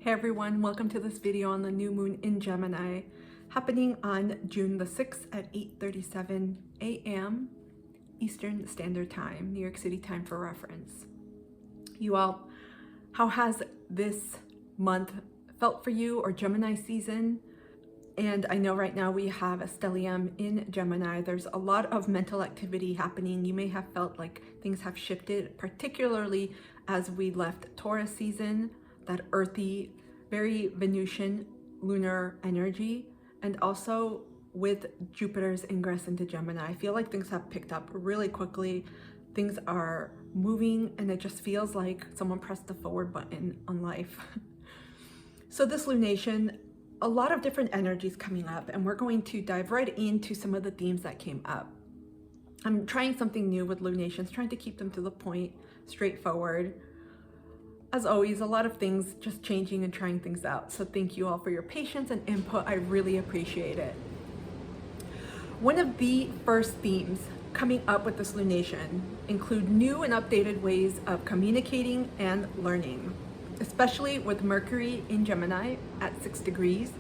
Hey everyone, welcome to this video on the new moon in Gemini, happening on June the 6th at 8:37 a.m. Eastern Standard Time, New York City time for reference. You all, how has this month felt for you, or Gemini season? And I know right now we have a stellium in Gemini. There's a lot of mental activity happening. You may have felt like things have shifted, particularly as we left Taurus season, that earthy, very Venusian lunar energy, and also with Jupiter's ingress into Gemini. I feel like things have picked up really quickly. Things are moving and it just feels like someone pressed the forward button on life. So this lunation, a lot of different energies coming up, and we're going to dive right into some of the themes that came up. I'm trying something new with lunations, trying to keep them to the point, straightforward. As always, a lot of things just changing and trying things out. So thank you all for your patience and input. I really appreciate it. One of the first themes coming up with this lunation include new and updated ways of communicating and learning, especially with Mercury in Gemini at 6 degrees,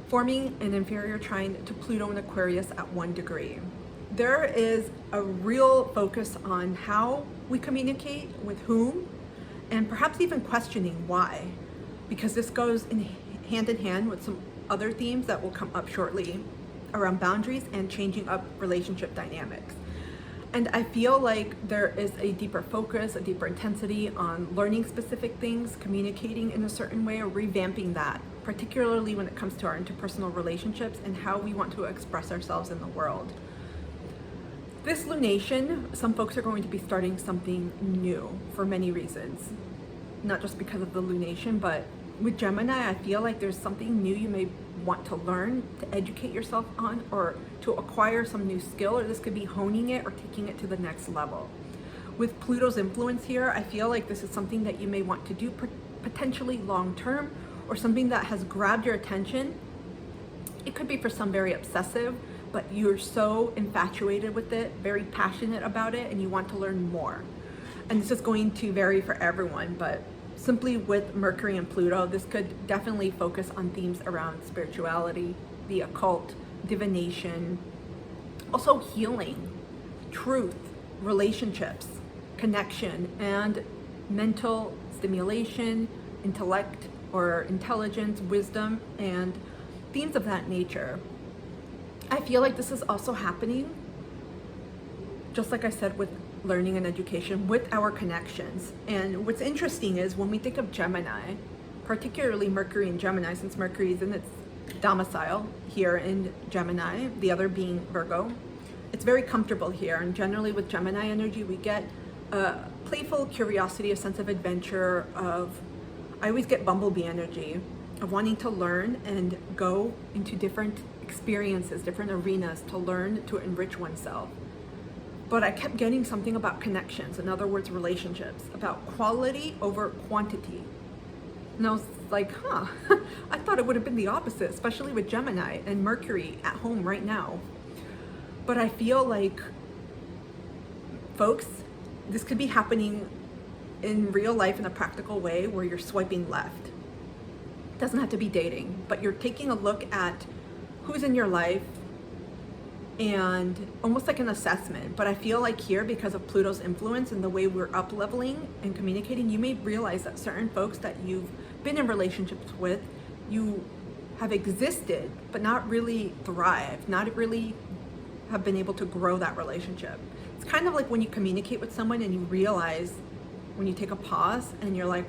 forming an inferior trine to Pluto in Aquarius at 1 degree. There is a real focus on how we communicate, with whom, and perhaps even questioning why, because this goes in hand with some other themes that will come up shortly around boundaries and changing up relationship dynamics. And I feel like there is a deeper focus, a deeper intensity on learning specific things, communicating in a certain way, or revamping that, particularly when it comes to our interpersonal relationships and how we want to express ourselves in the world. This lunation, some folks are going to be starting something new for many reasons, not just because of the lunation, but with Gemini, I feel like there's something new you may want to learn, to educate yourself on, or to acquire some new skill, or this could be honing it or taking it to the next level. With Pluto's influence here, I feel like this is something that you may want to do potentially long term, or something that has grabbed your attention. It could be for some very obsessive, but you're so infatuated with it, very passionate about it, and you want to learn more. And this is going to vary for everyone, but simply with Mercury and Pluto, this could definitely focus on themes around spirituality, the occult, divination, also healing, truth, relationships, connection, and mental stimulation, intellect or intelligence, wisdom, and themes of that nature. I feel like this is also happening, just like I said, with learning and education, with our connections. And what's interesting is when we think of Gemini, particularly Mercury in Gemini, since Mercury is in its domicile here in Gemini, the other being Virgo, it's very comfortable here. And generally with Gemini energy, we get a playful curiosity, a sense of adventure, I always get bumblebee energy of wanting to learn and go into different experiences, different arenas to learn, to enrich oneself. But I kept getting something about connections, in other words, relationships, about quality over quantity. And I was like, I thought it would have been the opposite, especially with Gemini and Mercury at home right now. But I feel like, folks, this could be happening in real life in a practical way where you're swiping left. It doesn't have to be dating, but you're taking a look at who's in your life and almost like an assessment. But I feel like here, because of Pluto's influence and the way we're up leveling and communicating, you may realize that certain folks that you've been in relationships with, you have existed, but not really thrived, not really have been able to grow that relationship. It's kind of like when you communicate with someone and you realize, when you take a pause and you're like,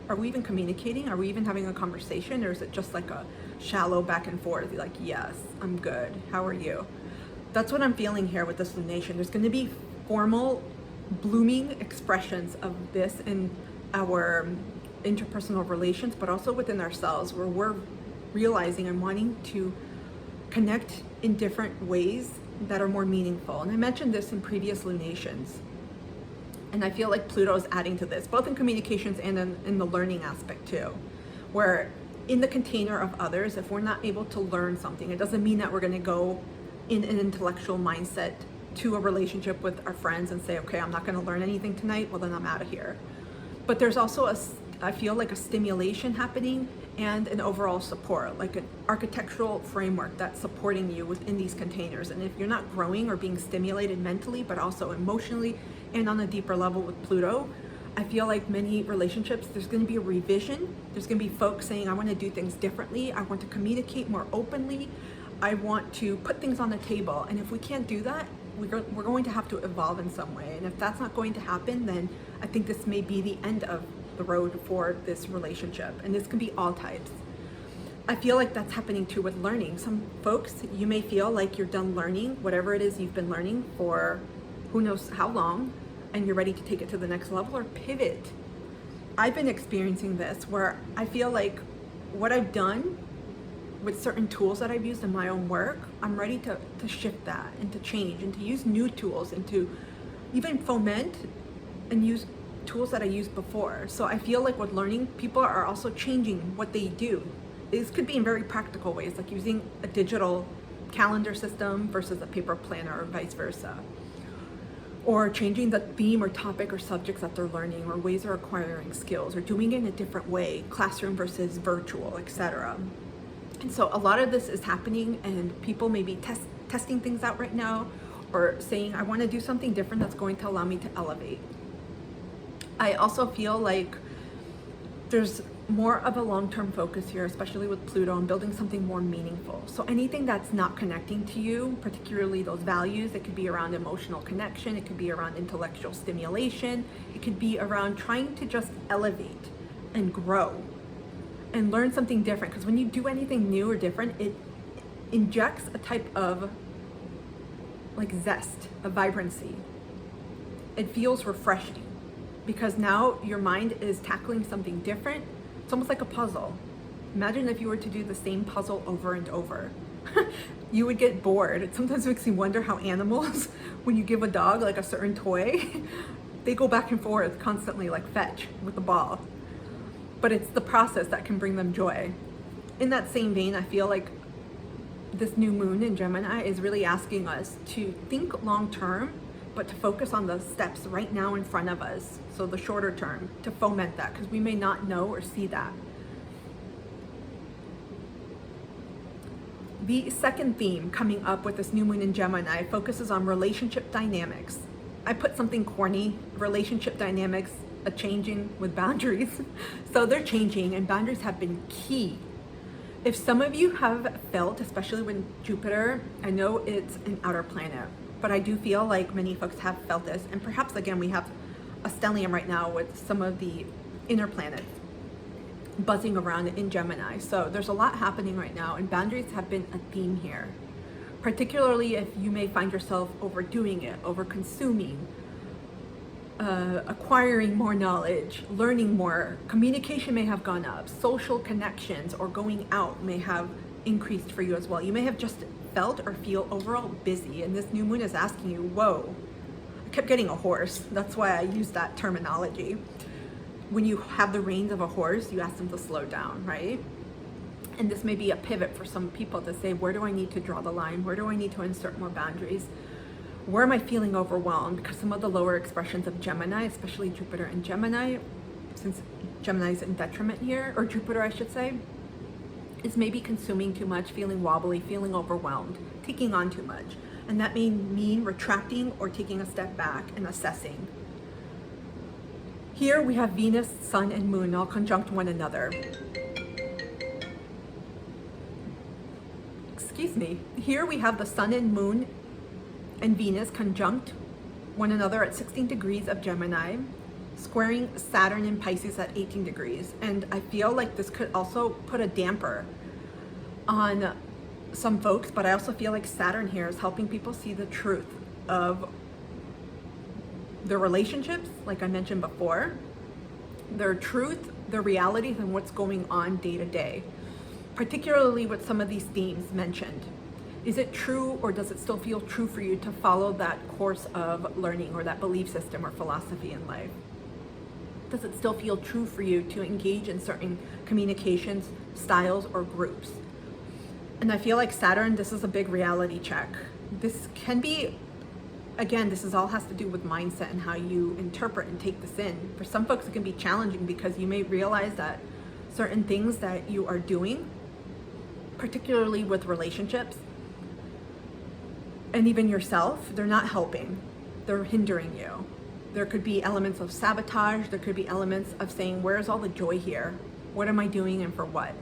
are we even communicating? Are we even having a conversation? Or is it just like a shallow back and forth? You're like, yes, I'm good. How are you? That's what I'm feeling here with this lunation. There's going to be formal, blooming expressions of this in our interpersonal relations, but also within ourselves, where we're realizing and wanting to connect in different ways that are more meaningful. And I mentioned this in previous lunations. And I feel like Pluto is adding to this, both in communications and in the learning aspect too, where in the container of others, if we're not able to learn something, it doesn't mean that we're going to go in an intellectual mindset to a relationship with our friends and say, okay, I'm not going to learn anything tonight, well then I'm out of here. But there's also a I feel like a stimulation happening and an overall support, like an architectural framework that's supporting you within these containers. And if you're not growing or being stimulated mentally, but also emotionally and on a deeper level with Pluto, I feel like many relationships, there's going to be a revision. There's going to be folks saying, I want to do things differently. I want to communicate more openly. I want to put things on the table. And if we can't do that, we're going to have to evolve in some way. And if that's not going to happen, then I think this may be the end of the road for this relationship. And this can be all types. I feel like that's happening too with learning. Some folks, you may feel like you're done learning, whatever it is you've been learning for who knows how long, and you're ready to take it to the next level or pivot. I've been experiencing this where I feel like what I've done with certain tools that I've used in my own work, I'm ready to shift that and to change and to use new tools and to even foment and use tools that I used before. So I feel like with learning, people are also changing what they do. This could be in very practical ways, like using a digital calendar system versus a paper planner or vice versa. Or changing the theme or topic or subjects that they're learning, or ways they're acquiring skills, or doing it in a different way, classroom versus virtual, etc. And so a lot of this is happening, and people may be testing things out right now, or saying, I want to do something different that's going to allow me to elevate. I also feel like there's more of a long-term focus here, especially with Pluto, on building something more meaningful. So anything that's not connecting to you, particularly those values, it could be around emotional connection, it could be around intellectual stimulation, it could be around trying to just elevate and grow and learn something different. Because when you do anything new or different, it injects a type of like zest, a vibrancy. It feels refreshing because now your mind is tackling something different. It's almost like a puzzle. Imagine if you were to do the same puzzle over and over. You would get bored. It sometimes makes me wonder how animals, when you give a dog like a certain toy, they go back and forth constantly, like fetch with the ball. But it's the process that can bring them joy. In that same vein, I feel like this new moon in Gemini is really asking us to think long term, but to focus on the steps right now in front of us. So the shorter term, to foment that, because we may not know or see that. The second theme coming up with this new moon in Gemini focuses on relationship dynamics. I put something corny, relationship dynamics, a changing with boundaries. So they're changing, and boundaries have been key. If some of you have felt, especially when Jupiter, I know it's an outer planet, but I do feel like many folks have felt this, and perhaps again we have a stellium right now with some of the inner planets buzzing around in Gemini. So there's a lot happening right now, and boundaries have been a theme here, particularly if you may find yourself overdoing it, over consuming, acquiring more knowledge, learning more. Communication may have gone up, social connections or going out may have increased for you as well. You may have just felt or feel overall busy, and this new moon is asking you, whoa. I kept getting a horse. That's why I use that terminology. When you have the reins of a horse, you ask them to slow down, right? And this may be a pivot for some people to say, where do I need to draw the line? Where do I need to insert more boundaries? Where am I feeling overwhelmed? Because some of the lower expressions of Gemini, especially Jupiter and Gemini, since Gemini is in detriment here, or Jupiter I should say, is maybe consuming too much, feeling wobbly, feeling overwhelmed, taking on too much. And that may mean retracting or taking a step back and assessing. Here we have Venus, Sun, and Moon all conjunct one another. Excuse me. Here we have the Sun and Moon and Venus conjunct one another at 16 degrees of Gemini, squaring Saturn in Pisces at 18 degrees. And I feel like this could also put a damper on some folks, but I also feel like Saturn here is helping people see the truth of their relationships, like I mentioned before, their truth, their realities, and what's going on day to day, particularly with some of these themes mentioned. Is it true, or does it still feel true for you to follow that course of learning or that belief system or philosophy in life? Does it still feel true for you to engage in certain communications styles or groups? And I feel like Saturn, this is a big reality check. This can be again, this is all has to do with mindset and how you interpret and take this in. For some folks, it can be challenging because you may realize that certain things that you are doing, particularly with relationships and even yourself, they're not helping. They're hindering you. There could be elements of sabotage. There could be elements of saying, where's all the joy here? What am I doing and for what?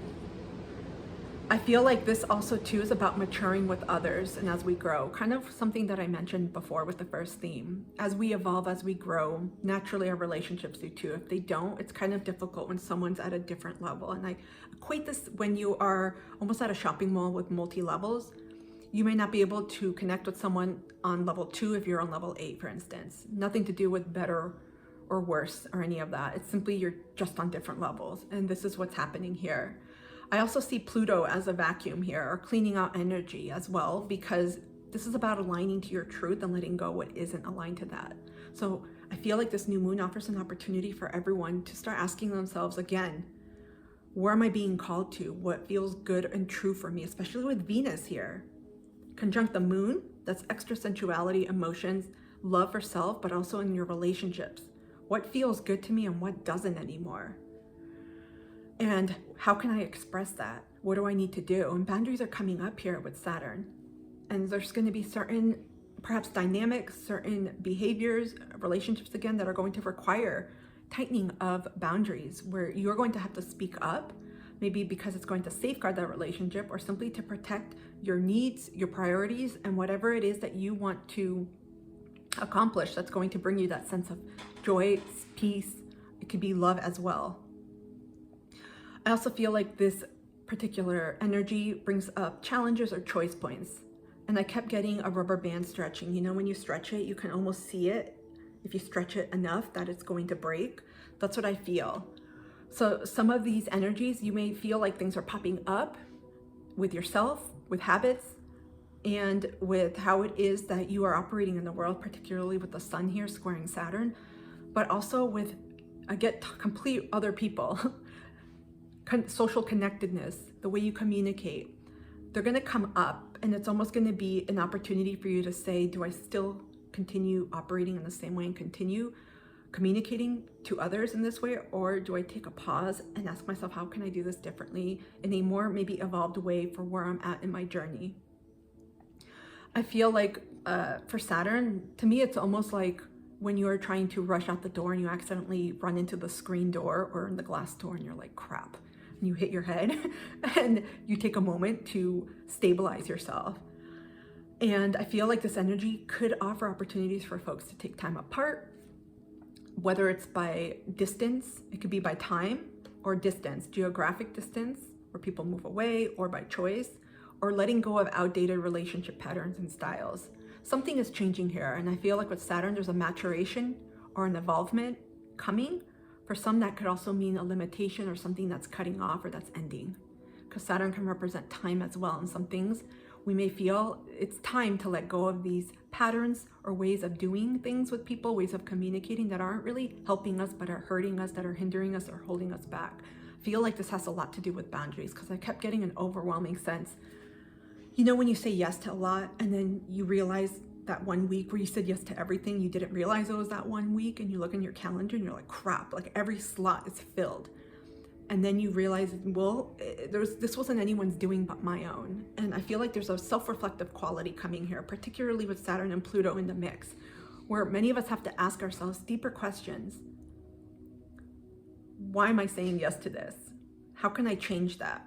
I feel like this also too is about maturing with others and as we grow, kind of something that I mentioned before with the first theme. As we evolve, as we grow, naturally our relationships do too. If they don't, it's kind of difficult when someone's at a different level. And I equate this when you are almost at a shopping mall with multi-levels. You may not be able to connect with someone on level 2 if you're on level 8, for instance. Nothing to do with better or worse or any of that. It's simply you're just on different levels. And this is what's happening here. I also see Pluto as a vacuum here, or cleaning out energy as well, because this is about aligning to your truth and letting go what isn't aligned to that. So I feel like this new moon offers an opportunity for everyone to start asking themselves again, where am I being called to? What feels good and true for me, especially with Venus here. Conjunct the moon, that's extra sensuality, emotions, love for self, but also in your relationships. What feels good to me and what doesn't anymore? And how can I express that? What do I need to do? And boundaries are coming up here with Saturn. And there's going to be certain, perhaps dynamics, certain behaviors, relationships again, that are going to require tightening of boundaries, where you're going to have to speak up, maybe because it's going to safeguard that relationship or simply to protect your needs, your priorities, and whatever it is that you want to accomplish that's going to bring you that sense of joy, peace. It could be love as well. I also feel like this particular energy brings up challenges or choice points. And I kept getting a rubber band stretching. You know, when you stretch it, you can almost see it. If you stretch it enough that it's going to break. That's what I feel. So some of these energies, you may feel like things are popping up with yourself, with habits, and with how it is that you are operating in the world, particularly with the sun here squaring Saturn, but also with, I get complete other people. Social connectedness, the way you communicate, they're going to come up, and it's almost going to be an opportunity for you to say, do I still continue operating in the same way and continue communicating to others in this way, or do I take a pause and ask myself, how can I do this differently in a more maybe evolved way for where I'm at in my journey? I feel like for Saturn, to me, it's almost like when you're trying to rush out the door and you accidentally run into the screen door or in the glass door and you're like, crap. You hit your head and you take a moment to stabilize yourself. And I feel like this energy could offer opportunities for folks to take time apart, whether it's by distance, it could be by time, or distance, geographic distance, where people move away, or by choice, or letting go of outdated relationship patterns and styles. Something is changing here. And I feel like with Saturn, there's a maturation or an evolvement coming. For some, that could also mean a limitation or something that's cutting off or that's ending, because Saturn can represent time as well. And some things we may feel it's time to let go of these patterns or ways of doing things with people, ways of communicating that aren't really helping us, but are hurting us, that are hindering us or holding us back. I feel like this has a lot to do with boundaries, because I kept getting an overwhelming sense. You know, when you say yes to a lot and then you realize that 1 week where you said yes to everything, you didn't realize it was that 1 week, and you look in your calendar and you're like, crap, like every slot is filled. And then you realize, well, this wasn't anyone's doing but my own. And I feel like there's a self-reflective quality coming here, particularly with Saturn and Pluto in the mix, where many of us have to ask ourselves deeper questions. Why am I saying yes to this? How can I change that?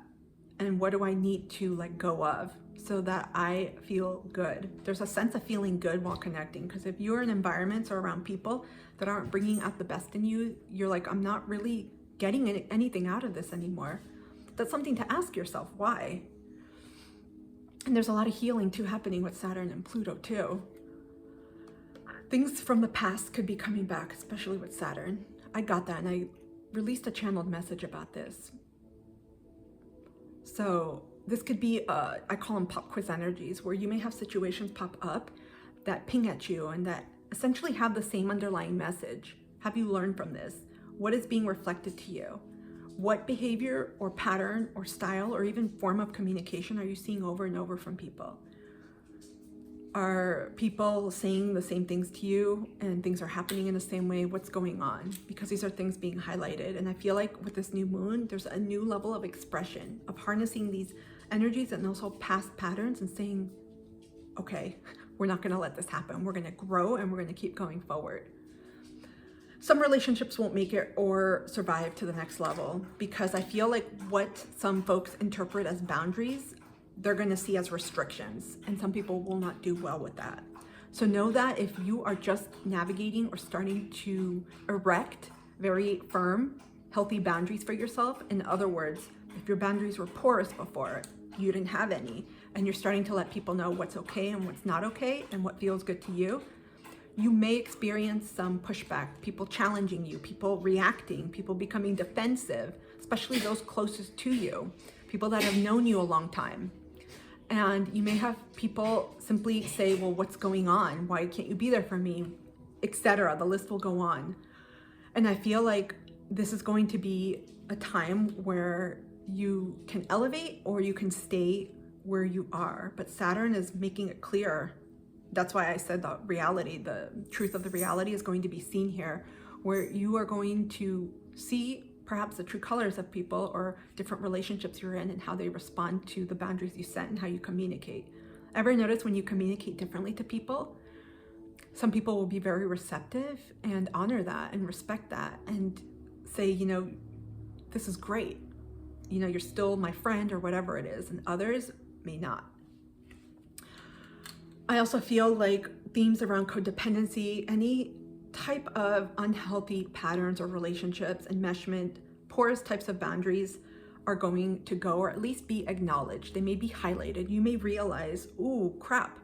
And what do I need to let go of so that I feel good? There's a sense of feeling good while connecting, because if you're in environments or around people that aren't bringing out the best in you, you're like, I'm not really getting anything out of this anymore. That's something to ask yourself, why? And there's a lot of healing too happening with Saturn and Pluto too. Things from the past could be coming back, especially with Saturn. I got that, and I released a channeled message about this. So this could be, I call them pop quiz energies, where you may have situations pop up that ping at you and that essentially have the same underlying message. Have you learned from this? What is being reflected to you? What behavior or pattern or style or even form of communication are you seeing over and over from people? Are people saying the same things to you and things are happening in the same way? What's going on? Because these are things being highlighted. And I feel like with this new moon, there's a new level of expression, of harnessing these energies and also past patterns and saying, okay, we're not going to let this happen. We're going to grow and we're going to keep going forward. Some relationships won't make it or survive to the next level because I feel like what some folks interpret as boundaries, they're going to see as restrictions, and some people will not do well with that. So know that if you are just navigating or starting to erect very firm, healthy boundaries for yourself, in other words, if your boundaries were porous before, you didn't have any, and you're starting to let people know what's okay and what's not okay and what feels good to you, you may experience some pushback, people challenging you, people reacting, people becoming defensive, especially those closest to you, people that have known you a long time. And you may have people simply say, well, what's going on? Why can't you be there for me? Etc. The list will go on. And I feel like this is going to be a time where you can elevate or you can stay where you are. But Saturn is making it clear. That's why I said the reality, the truth of the reality is going to be seen here, where you are going to see perhaps the true colors of people or different relationships you're in and how they respond to the boundaries you set and how you communicate. Ever notice when you communicate differently to people, some people will be very receptive and honor that and respect that and say, you know, this is great. You know, you're still my friend or whatever it is, and others may not. I also feel like themes around codependency, any type of unhealthy patterns or relationships, enmeshment, porous types of boundaries are going to go, or at least be acknowledged. They may be highlighted. You may realize, ooh, crap,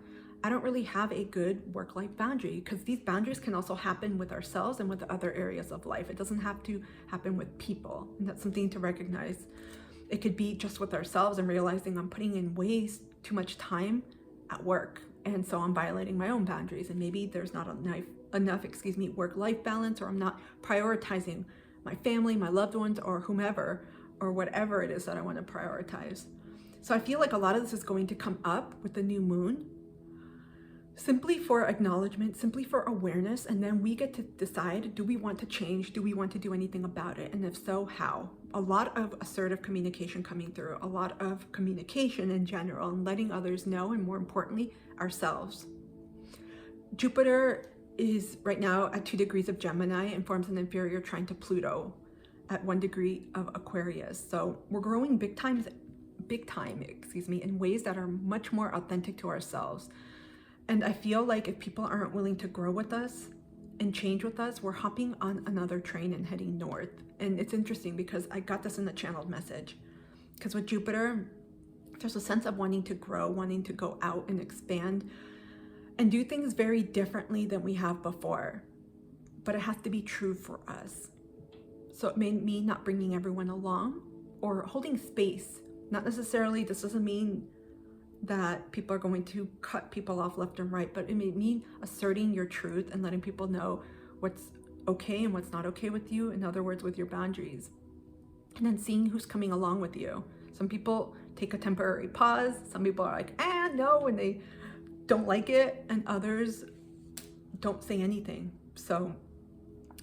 I don't really have a good work-life boundary, because these boundaries can also happen with ourselves and with other areas of life. It doesn't have to happen with people, and that's something to recognize. It could be just with ourselves and realizing I'm putting in way too much time at work, and so I'm violating my own boundaries, and maybe there's not enough work-life balance, or I'm not prioritizing my family, my loved ones, or whomever, or whatever it is that I want to prioritize. So I feel like a lot of this is going to come up with the new moon, simply for acknowledgement, simply for awareness, and then we get to decide, do we want to change? Do we want to do anything about it? And if so, how? A lot of assertive communication coming through, a lot of communication in general, and letting others know, and more importantly, ourselves. Jupiter is right now at 2 degrees of Gemini and forms an inferior trine to Pluto at 1 degree of Aquarius. So we're growing big time, in ways that are much more authentic to ourselves. And I feel like if people aren't willing to grow with us and change with us, we're hopping on another train and heading north. And it's interesting because I got this in the channeled message. Because with Jupiter, there's a sense of wanting to grow, wanting to go out and expand and do things very differently than we have before. But it has to be true for us. So it may mean not bringing everyone along or holding space. Not necessarily, this doesn't mean that people are going to cut people off left and right, but it may mean asserting your truth and letting people know what's okay and what's not okay with you. In other words, with your boundaries. And then seeing who's coming along with you. Some people take a temporary pause. Some people are like, no, and they don't like it. And others don't say anything. So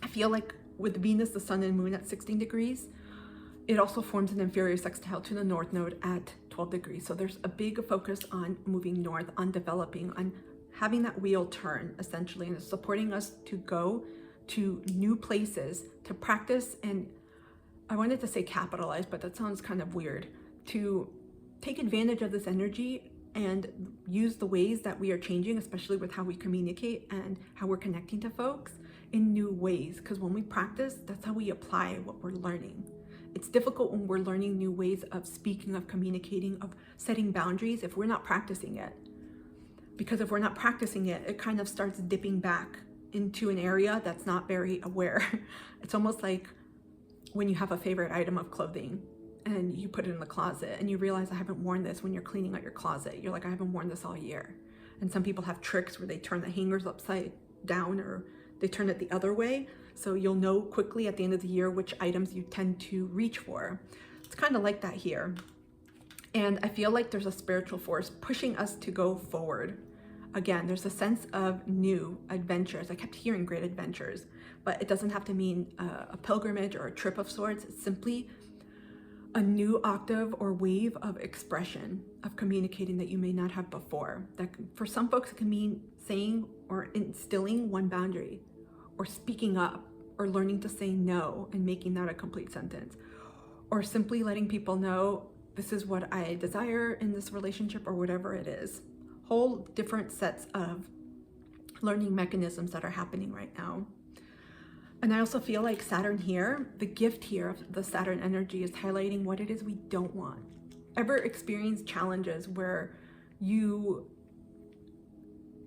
I feel like with Venus, the Sun, and Moon at 16 degrees, it also forms an inferior sextile to the North Node at 12 degrees. So there's a big focus on moving north, on developing, on having that wheel turn, essentially, and it's supporting us to go to new places, to practice, and I wanted to say capitalize, but that sounds kind of weird, to take advantage of this energy and use the ways that we are changing, especially with how we communicate and how we're connecting to folks in new ways. Because when we practice, that's how we apply what we're learning. It's difficult when we're learning new ways of speaking, of communicating, of setting boundaries if we're not practicing it. Because if we're not practicing it, it kind of starts dipping back into an area that's not very aware. It's almost like when you have a favorite item of clothing and you put it in the closet and you realize I haven't worn this when you're cleaning out your closet. You're like, I haven't worn this all year. And some people have tricks where they turn the hangers upside down or they turn it the other way. So you'll know quickly at the end of the year which items you tend to reach for. It's kind of like that here. And I feel like there's a spiritual force pushing us to go forward. Again, there's a sense of new adventures. I kept hearing great adventures, but it doesn't have to mean a pilgrimage or a trip of sorts. It's simply a new octave or wave of expression, of communicating that you may not have before. That for some folks, it can mean saying or instilling one boundary, or speaking up, or learning to say no and making that a complete sentence, or simply letting people know this is what I desire in this relationship, or whatever it is. Whole different sets of learning mechanisms that are happening right now. And I also feel like Saturn here, the gift here of the Saturn energy, is highlighting what it is we don't want. Ever experience challenges where you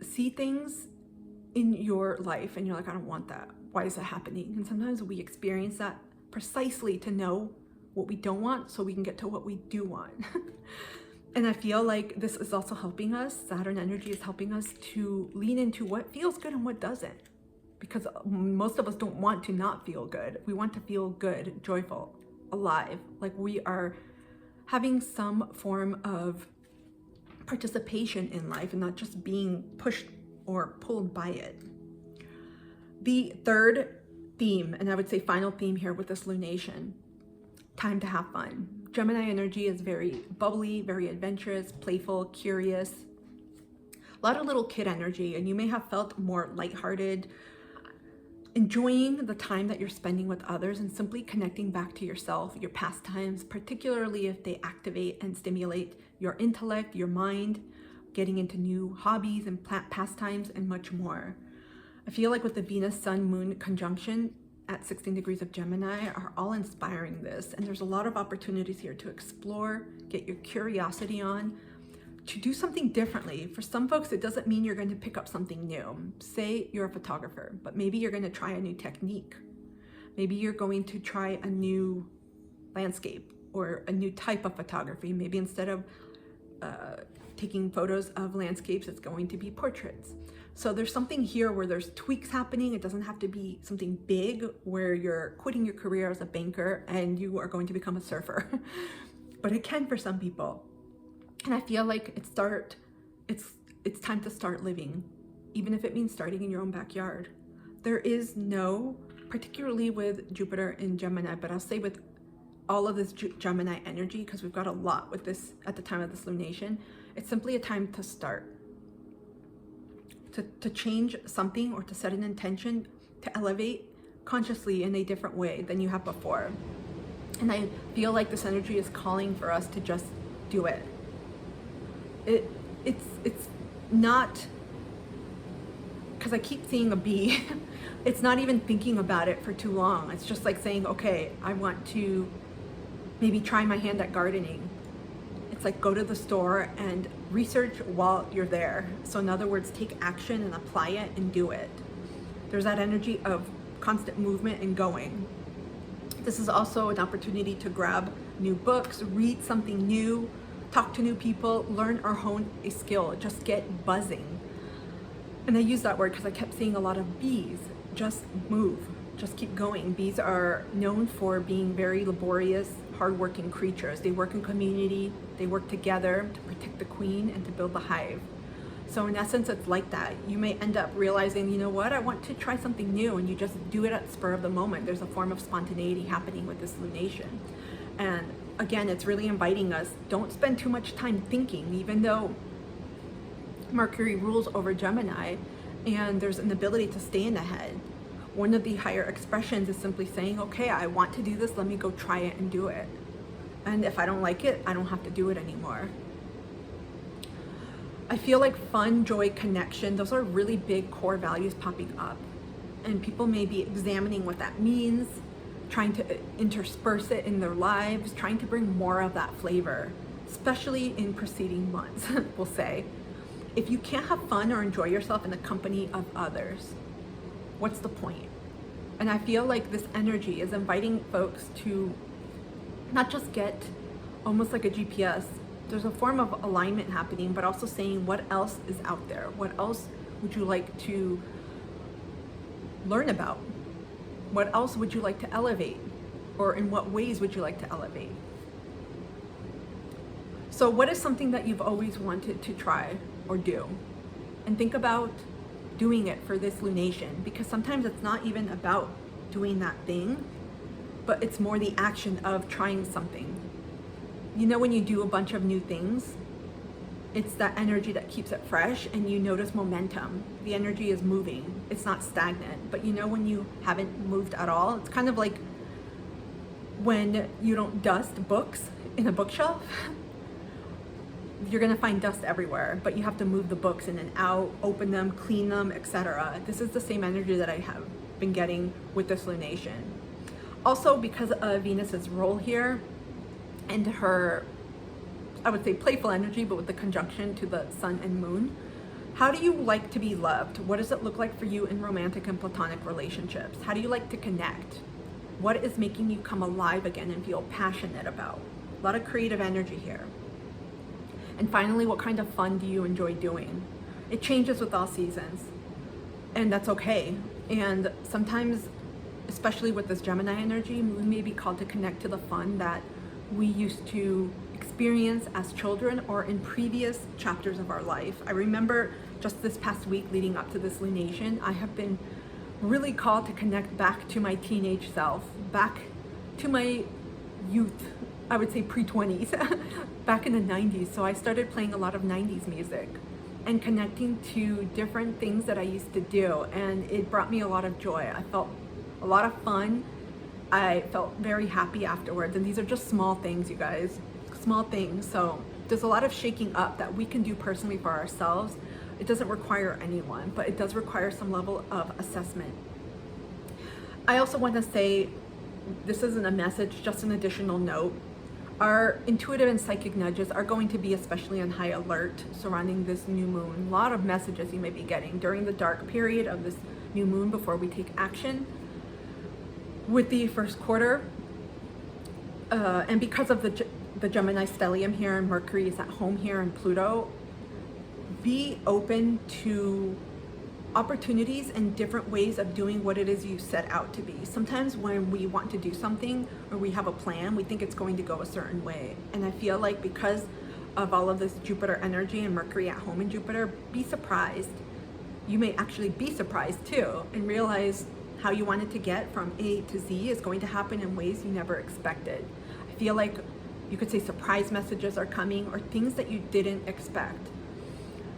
see things in your life and you're like, I don't want that. Why is that happening? And sometimes we experience that precisely to know what we don't want so we can get to what we do want. And I feel like this is also helping us. Saturn energy is helping us to lean into what feels good and what doesn't. Because most of us don't want to not feel good. We want to feel good, joyful, alive, like we are having some form of participation in life and not just being pushed or pulled by it. The third theme, and I would say final theme here with this lunation, time to have fun. Gemini energy is very bubbly, very adventurous, playful, curious, a lot of little kid energy, and you may have felt more lighthearted, enjoying the time that you're spending with others and simply connecting back to yourself, your pastimes, particularly if they activate and stimulate your intellect, your mind, getting into new hobbies and pastimes and much more. I feel like with the Venus, Sun, Moon conjunction at 16 degrees of Gemini are all inspiring this. And there's a lot of opportunities here to explore, get your curiosity on, to do something differently. For some folks, it doesn't mean you're going to pick up something new. Say you're a photographer, but maybe you're going to try a new technique. Maybe you're going to try a new landscape or a new type of photography. Maybe instead of taking photos of landscapes, it's going to be portraits. So there's something here where there's tweaks happening. It doesn't have to be something big where you're quitting your career as a banker and you are going to become a surfer. But it can for some people. And I feel like it's time to start living, even if it means starting in your own backyard. There is no, particularly with Jupiter in Gemini, but I'll say with all of this Gemini energy, because we've got a lot with this at the time of this lunation, it's simply a time to start. To change something or to set an intention, to elevate consciously in a different way than you have before. And I feel like this energy is calling for us to just do it. It's not, because I keep seeing a bee, it's not even thinking about it for too long. It's just like saying, okay, I want to maybe try my hand at gardening. It's like go to the store and research while you're there. So in other words, take action and apply it and do it. There's that energy of constant movement and going. This is also an opportunity to grab new books, read something new, talk to new people, learn or hone a skill, just get buzzing. And I use that word because I kept seeing a lot of bees. Just move, just keep going. Bees are known for being very laborious, hardworking creatures. They work in community, they work together to protect the queen and to build the hive. So in essence, it's like that. You may end up realizing, you know what, I want to try something new, and you just do it at the spur of the moment. There's a form of spontaneity happening with this lunation. And again, it's really inviting us, don't spend too much time thinking, even though Mercury rules over Gemini and there's an ability to stay in the head. One of the higher expressions is simply saying, okay, I want to do this, let me go try it and do it. And if I don't like it, I don't have to do it anymore. I feel like fun, joy, connection, those are really big core values popping up. And people may be examining what that means, trying to intersperse it in their lives, trying to bring more of that flavor, especially in preceding months, we'll say. If you can't have fun or enjoy yourself in the company of others, what's the point? And I feel like this energy is inviting folks to not just get almost like a GPS. There's a form of alignment happening, but also saying what else is out there? What else would you like to learn about? What else would you like to elevate? Or in what ways would you like to elevate? So what is something that you've always wanted to try or do? and think about doing it for this lunation, because sometimes it's not even about doing that thing, but it's more the action of trying something. You know, when you do a bunch of new things, it's that energy that keeps it fresh, and you notice momentum. The energy is moving, it's not stagnant. But you know, when you haven't moved at all, it's kind of like when you don't dust books in a bookshelf. You're gonna find dust everywhere, but you have to move the books in and out, open them, clean them, etc. This is the same energy that I have been getting with this lunation. Also, because of Venus's role here and her, I would say, playful energy, but with the conjunction to the sun and moon, how do you like to be loved? What does it look like for you in romantic and platonic relationships? How do you like to connect? What is making you come alive again and feel passionate about? A lot of creative energy here. And finally, what kind of fun do you enjoy doing? It changes with all seasons, and that's okay. And sometimes, especially with this Gemini energy, we may be called to connect to the fun that we used to experience as children or in previous chapters of our life. I remember just this past week leading up to this lunation, I have been really called to connect back to my teenage self, back to my youth, I would say pre-20s, back in the 90s. So I started playing a lot of 90s music and connecting to different things that I used to do, and it brought me a lot of joy. I felt a lot of fun. I felt very happy afterwards, and these are just small things, you guys, small things. So there's a lot of shaking up that we can do personally for ourselves. It doesn't require anyone, but it does require some level of assessment. I also want to say, this isn't a message, just an additional note. Our intuitive and psychic nudges are going to be especially on high alert surrounding this new moon. A lot of messages you may be getting during the dark period of this new moon before we take action with the first quarter. And because of the Gemini stellium here, and Mercury is at home here, and Pluto, be open to opportunities and different ways of doing what it is you set out to be. Sometimes when we want to do something or we have a plan, we think it's going to go a certain way. And I feel like because of all of this Jupiter energy and Mercury at home in Jupiter, be surprised. You may actually be surprised too, and realize how you wanted to get from A to Z is going to happen in ways you never expected. I feel like you could say surprise messages are coming, or things that you didn't expect.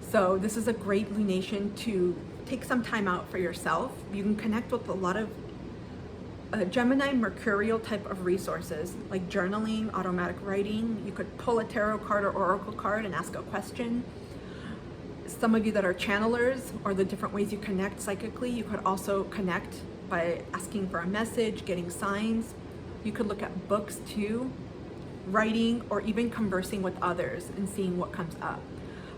So this is a great lunation to take some time out for yourself. You can connect with a lot of Gemini mercurial type of resources, like journaling, automatic writing. You could pull a tarot card or oracle card and ask a question. Some of you that are channelers, or the different ways you connect psychically, you could also connect by asking for a message, getting signs. You could look at books too, writing, or even conversing with others and seeing what comes up.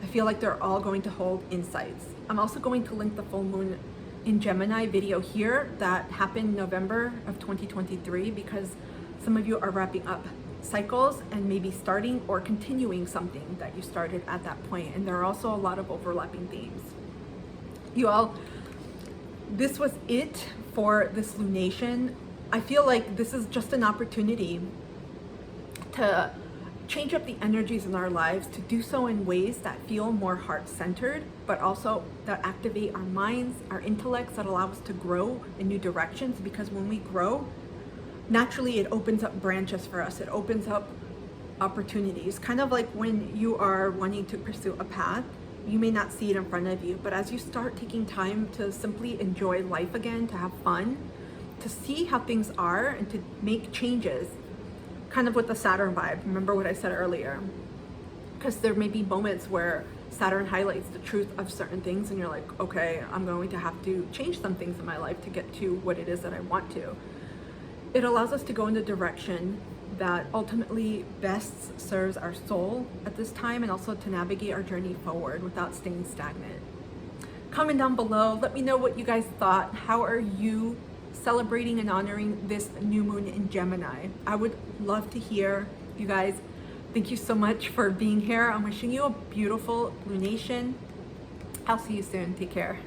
I feel like they're all going to hold insights. I'm also going to link the full moon in Gemini video here that happened November of 2023, because some of you are wrapping up cycles and maybe starting or continuing something that you started at that point. And there are also a lot of overlapping themes. You all, this was it for this lunation. I feel like this is just an opportunity to change up the energies in our lives, to do so in ways that feel more heart-centered, but also that activate our minds, our intellects, that allow us to grow in new directions. Because when we grow, naturally it opens up branches for us. It opens up opportunities. Kind of like when you are wanting to pursue a path, you may not see it in front of you, but as you start taking time to simply enjoy life again, to have fun, to see how things are, and to make changes, kind of with the Saturn vibe. Remember what I said earlier, because there may be moments where Saturn highlights the truth of certain things, and you're like, okay, I'm going to have to change some things in my life to get to what it is that I want to. It allows us to go in the direction that ultimately best serves our soul at this time, and also to navigate our journey forward without staying stagnant. Comment down below, let me know what you guys thought. How are you celebrating and honoring this new moon in Gemini? I would love to hear, you guys. Thank you so much for being here. I'm wishing you a beautiful lunation. I'll see you soon. Take care.